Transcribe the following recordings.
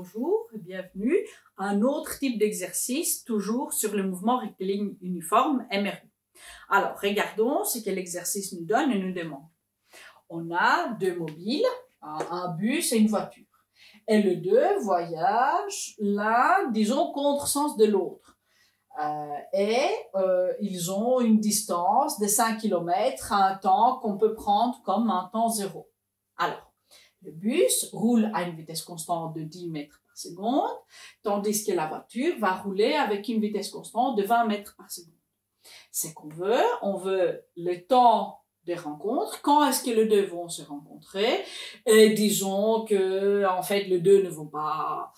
Bonjour et bienvenue à un autre type d'exercice, toujours sur le mouvement rectiligne uniforme MRU. Alors, regardons ce que l'exercice nous donne et nous demande. On a deux mobiles, un bus et une voiture. Et les deux voyagent l'un, disons, contresens de l'autre. Ils ont une distance de 5 km à un temps qu'on peut prendre comme un temps zéro. Alors, le bus roule à une vitesse constante de 10 mètres par seconde, tandis que la voiture va rouler avec une vitesse constante de 20 mètres par seconde. C'est qu'on veut, on veut le temps des rencontres, quand est-ce que les deux vont se rencontrer, et disons que, en fait, les deux ne vont pas,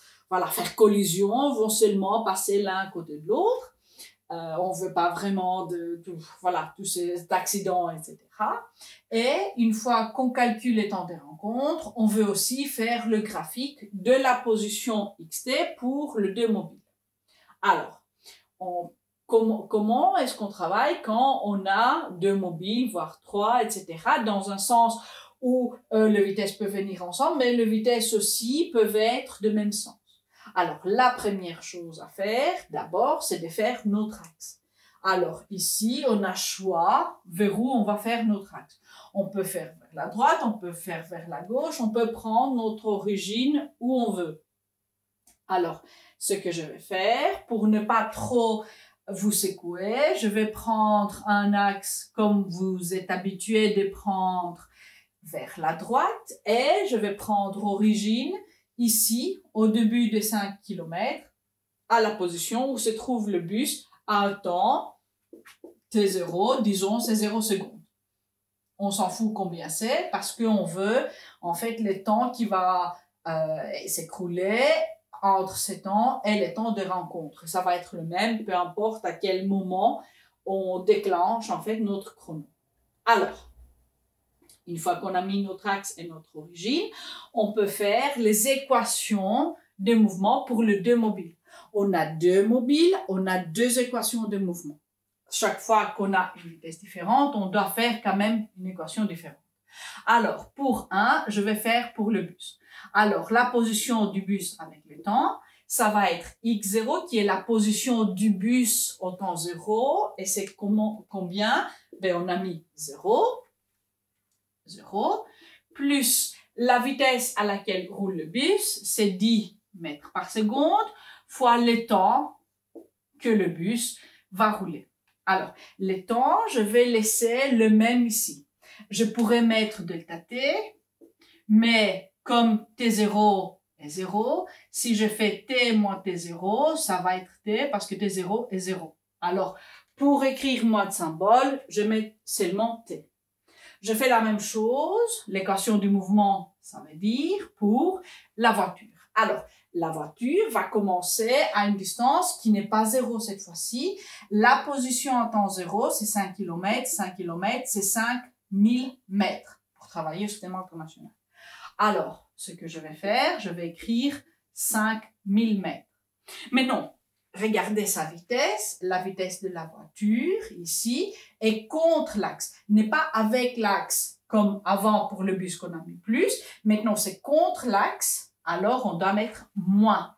faire collision, vont seulement passer l'un à côté de l'autre. On veut pas vraiment tous ces accidents, etc. Et une fois qu'on calcule les temps des rencontres, on veut aussi faire le graphique de la position xt pour les deux mobiles. Alors, comment est-ce qu'on travaille quand on a deux mobiles, voire trois, etc. dans un sens où les vitesses peuvent venir ensemble, mais les vitesses aussi peuvent être de même sens. Alors, la première chose à faire, d'abord, c'est de faire notre axe. Alors, ici, on a choix vers où on va faire notre axe. On peut faire vers la droite, on peut faire vers la gauche, on peut prendre notre origine où on veut. Alors, ce que je vais faire, pour ne pas trop vous secouer, je vais prendre un axe comme vous êtes habitué de prendre vers la droite et je vais prendre origine ici, au début de 5 km, à la position où se trouve le bus à un temps t0, disons c'est 0 secondes. On s'en fout combien c'est parce qu'on veut en fait le temps qui va s'écrouler entre ces temps et les temps de rencontre. Ça va être le même, peu importe à quel moment on déclenche en fait notre chrono. Alors, une fois qu'on a mis notre axe et notre origine, on peut faire les équations de mouvement pour les deux mobiles. On a deux mobiles, on a deux équations de mouvement. Chaque fois qu'on a une vitesse différente, on doit faire quand même une équation différente. Alors, pour un, je vais faire pour le bus. Alors, la position du bus avec le temps, ça va être x0 qui est la position du bus au temps 0. Et c'est combien? On a mis 0, plus la vitesse à laquelle roule le bus, c'est 10 mètres par seconde, fois le temps que le bus va rouler. Alors, le temps, je vais laisser le même ici. Je pourrais mettre delta t, mais comme t0 est 0, si je fais t moins t0, ça va être t parce que t0 est 0. Alors, pour écrire moins de symbole, je mets seulement t. Je fais la même chose, l'équation du mouvement, ça veut dire pour la voiture. Alors, la voiture va commencer à une distance qui n'est pas 0 cette fois-ci. La position en temps 0, c'est 5 km. 5 km, c'est 5000 mètres pour travailler au système international. Alors, ce que je vais faire, je vais écrire 5000 mètres. Mais non, regardez sa vitesse, la vitesse de la voiture, ici, est contre l'axe. N'est pas avec l'axe, comme avant pour le bus qu'on a mis plus. Maintenant, c'est contre l'axe, alors on doit mettre moins.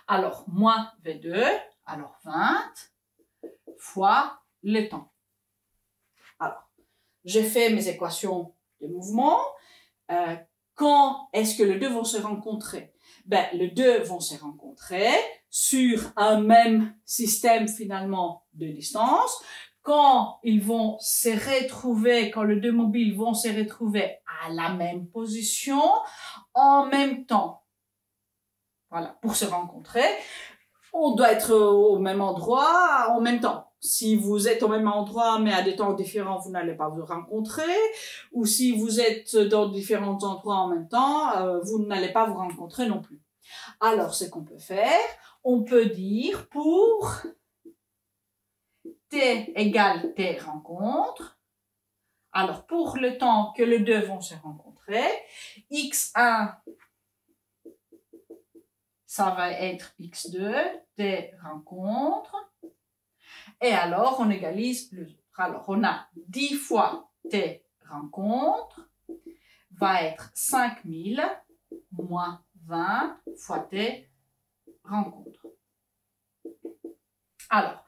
Alors, moins V2, alors 20, fois le temps. Alors, j'ai fait mes équations de mouvement. Quand est-ce que les deux vont se rencontrer? Les deux vont se rencontrer sur un même système finalement de distance. Quand ils vont se retrouver, quand les deux mobiles vont se retrouver à la même position, en même temps. Voilà, pour se rencontrer, on doit être au même endroit en même temps. Si vous êtes au même endroit mais à des temps différents, vous n'allez pas vous rencontrer. Ou si vous êtes dans différents endroits en même temps, vous n'allez pas vous rencontrer non plus. Alors, ce qu'on peut faire, on peut dire pour t égale t rencontres. Alors, pour le temps que les deux vont se rencontrer, x1, ça va être x2, t rencontres. Et alors, on égalise les autres. Alors, on a 10 fois t rencontres va être 5000 moins 20 fois T rencontres. Alors,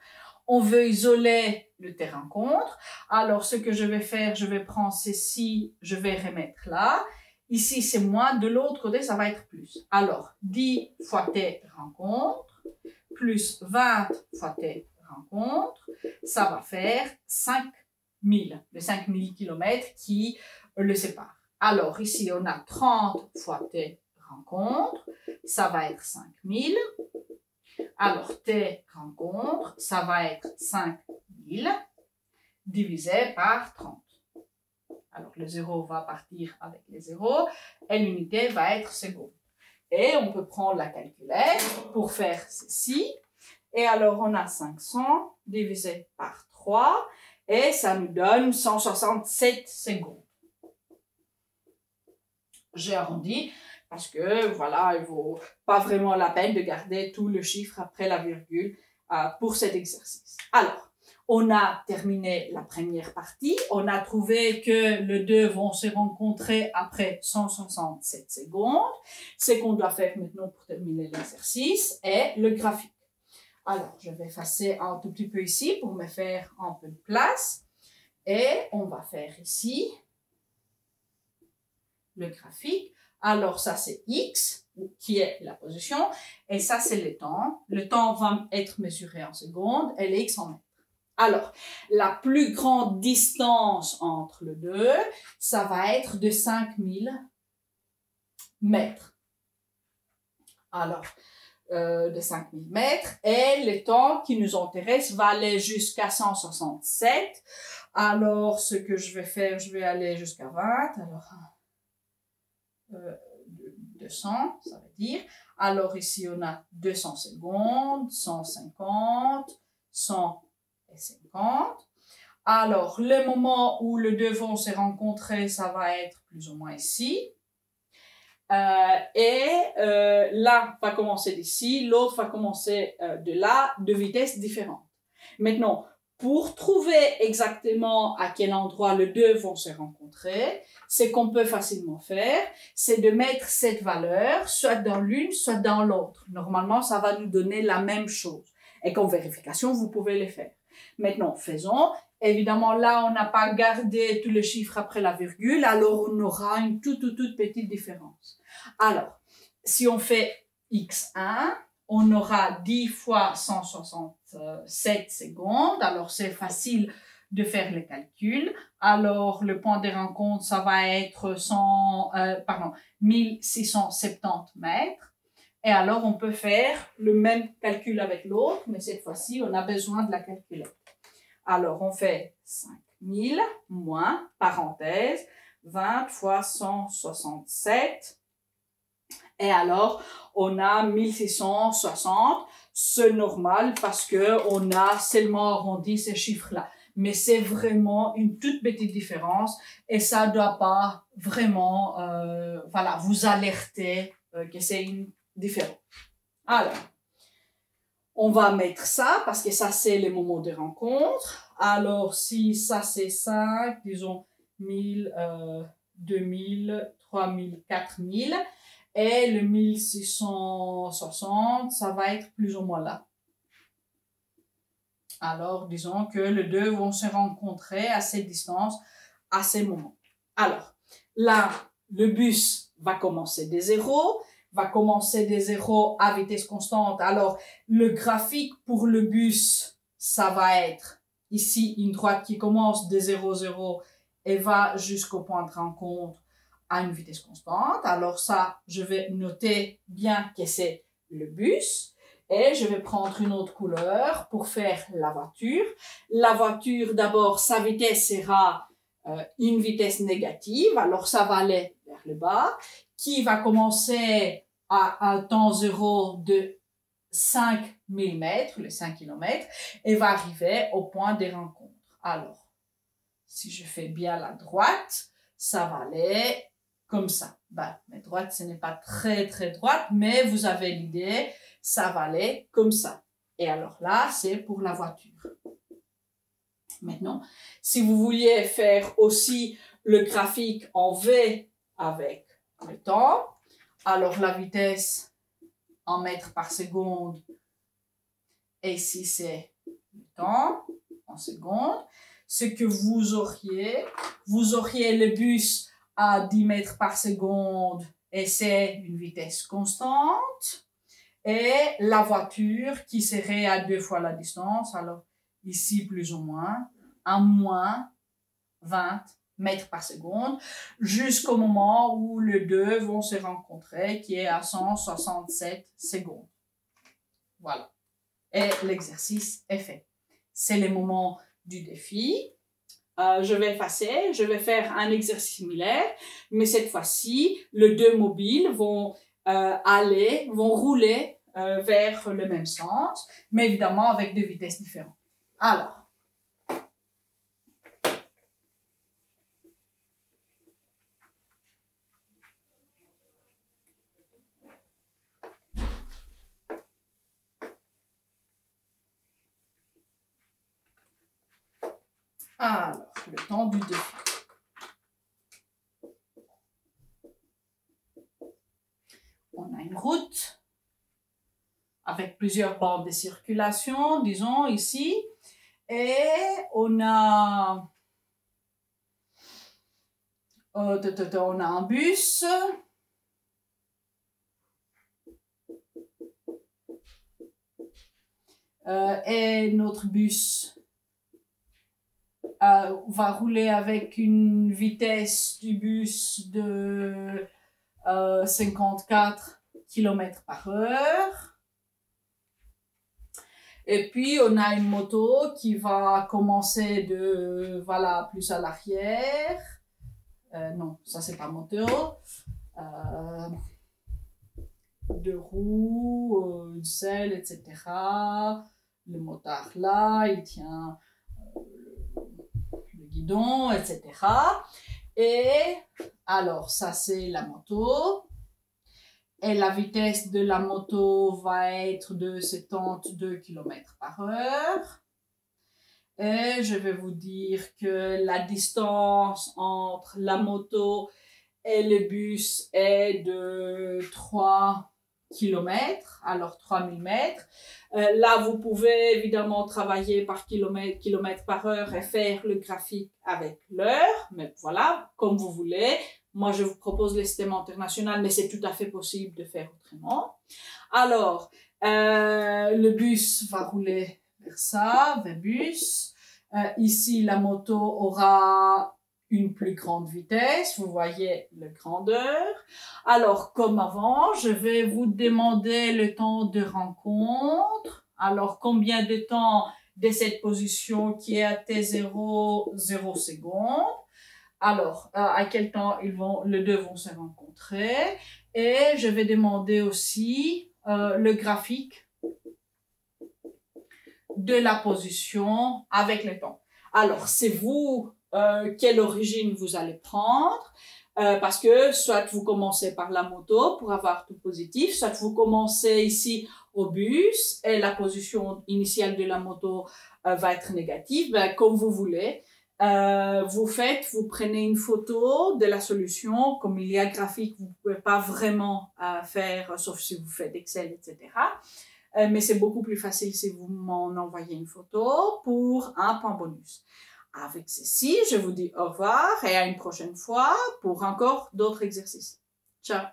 on veut isoler le T rencontre. Alors, ce que je vais faire, je vais prendre ceci, je vais remettre là. Ici, c'est moins. De l'autre côté, ça va être plus. Alors, 10 fois T rencontre, plus 20 fois T rencontre, ça va faire 5000. Les 5000 km qui le séparent. Alors, ici, on a 30 fois T rencontre, ça va être 5000. Alors, T rencontre, ça va être 5000 divisé par 30. Alors, le 0 va partir avec les 0 et l'unité va être seconde. Et on peut prendre la calculette pour faire ceci. Et alors, on a 500 divisé par 3 et ça nous donne 167 secondes. J'ai arrondi parce que, voilà, il ne vaut pas vraiment la peine de garder tout le chiffre après la virgule pour cet exercice. Alors, on a terminé la première partie. On a trouvé que les deux vont se rencontrer après 167 secondes. Ce qu'on doit faire maintenant pour terminer l'exercice est le graphique. Alors, je vais effacer un tout petit peu ici pour me faire un peu de place. Et on va faire ici le graphique. Alors, ça, c'est X, qui est la position. Et ça, c'est le temps. Le temps va être mesuré en secondes et les X en mètres. Alors, la plus grande distance entre les deux, ça va être de 5000 mètres. Alors, de 5000 mètres. Et le temps qui nous intéresse va aller jusqu'à 167. Alors, ce que je vais faire, je vais aller jusqu'à 20. Alors, 200, ça veut dire. Alors, ici, on a 200 secondes, 150, 150. Alors, le moment où les deux vont se rencontrer, ça va être plus ou moins ici. L'un va commencer d'ici, l'autre va commencer de là, de vitesses différentes. Maintenant, pour trouver exactement à quel endroit les deux vont se rencontrer, ce qu'on peut facilement faire, c'est de mettre cette valeur soit dans l'une, soit dans l'autre. Normalement, ça va nous donner la même chose. Et qu'en vérification, vous pouvez le faire. Maintenant, faisons. Évidemment, là, on n'a pas gardé tous les chiffres après la virgule, alors on aura une toute petite différence. Alors, si on fait x1, on aura 10 fois 167 secondes. Alors, c'est facile de faire le calcul. Alors, le point de rencontre, ça va être 1670 mètres. Et alors, on peut faire le même calcul avec l'autre, mais cette fois-ci, on a besoin de la calculette. Alors, on fait 5000 moins, parenthèse, 20 fois 167. Et alors, on a 1660. C'est normal parce que on a seulement arrondi ces chiffres-là. Mais c'est vraiment une toute petite différence et ça doit pas vraiment, voilà, vous alerter que c'est une différence. Alors, on va mettre ça parce que ça, c'est le moment de rencontre. Alors, si ça, c'est 5, disons 1000, 2000, 3000, 4000. Et le 1660, ça va être plus ou moins là. Alors, disons que les deux vont se rencontrer à cette distance, à ces moments. Alors, là, le bus va commencer des zéros, à vitesse constante. Alors, le graphique pour le bus, ça va être ici une droite qui commence de 0, 0 et va jusqu'au point de rencontre à une vitesse constante. Alors ça, je vais noter bien que c'est le bus. Et je vais prendre une autre couleur pour faire la voiture. La voiture, d'abord, sa vitesse sera une vitesse négative. Alors ça va aller vers le bas, qui va commencer à un temps zéro de 5000 mètres, les 5 km, et va arriver au point des rencontres. Alors, si je fais bien la droite, ça va aller comme ça. Ben, mais droite, ce n'est pas très droite, mais vous avez l'idée, ça va aller comme ça. Et alors là, c'est pour la voiture. Maintenant, si vous vouliez faire aussi le graphique en V avec le temps, Alors, la vitesse en mètres par seconde, et ici, c'est le temps en secondes. Ce que vous auriez le bus à 10 mètres par seconde, et c'est une vitesse constante. Et la voiture qui serait à 2 fois la distance, alors ici plus ou moins, à moins 20 mètres par seconde, jusqu'au moment où les deux vont se rencontrer, qui est à 167 secondes. Voilà. Et l'exercice est fait. C'est le moment du défi. Je vais effacer, je vais faire un exercice similaire, mais cette fois-ci, les deux mobiles vont rouler vers le même sens, mais évidemment avec des vitesses différentes. Alors, le temps du défi. On a une route avec plusieurs bandes de circulation, disons ici, et on a un bus, et notre bus va rouler avec une vitesse du bus de 54 km/h. Et puis, on a une moto qui va commencer plus à l'arrière. Non, ça c'est pas moto. 2 roues, une selle, etc. Le motard là, il tient le guidon, etc. Et alors, ça c'est la moto. Et la vitesse de la moto va être de 72 km/h. Et je vais vous dire que la distance entre la moto et le bus est de 3 km, alors 3000 mètres. Là, vous pouvez évidemment travailler par kilomètre par heure et faire le graphique avec l'heure, mais voilà, comme vous voulez. Moi, je vous propose le système international, mais c'est tout à fait possible de faire autrement. Alors, le bus va rouler vers ça, vers bus. Ici, la moto aura une plus grande vitesse. Vous voyez la grandeur. Alors, comme avant, je vais vous demander le temps de rencontre. Alors, combien de temps de cette position qui est à T0, 0 secondes. Alors, à quel temps les deux vont se rencontrer. Et je vais demander aussi le graphique de la position avec le temps. Alors, c'est vous quelle origine vous allez prendre, parce que soit vous commencez par la moto pour avoir tout positif, soit vous commencez ici au bus et la position initiale de la moto va être négative, comme vous voulez. Vous prenez une photo de la solution, comme il y a graphique, vous ne pouvez pas vraiment faire, sauf si vous faites Excel, etc. Mais c'est beaucoup plus facile si vous m'en envoyez une photo pour un point bonus. Avec ceci, je vous dis au revoir et à une prochaine fois pour encore d'autres exercices. Ciao!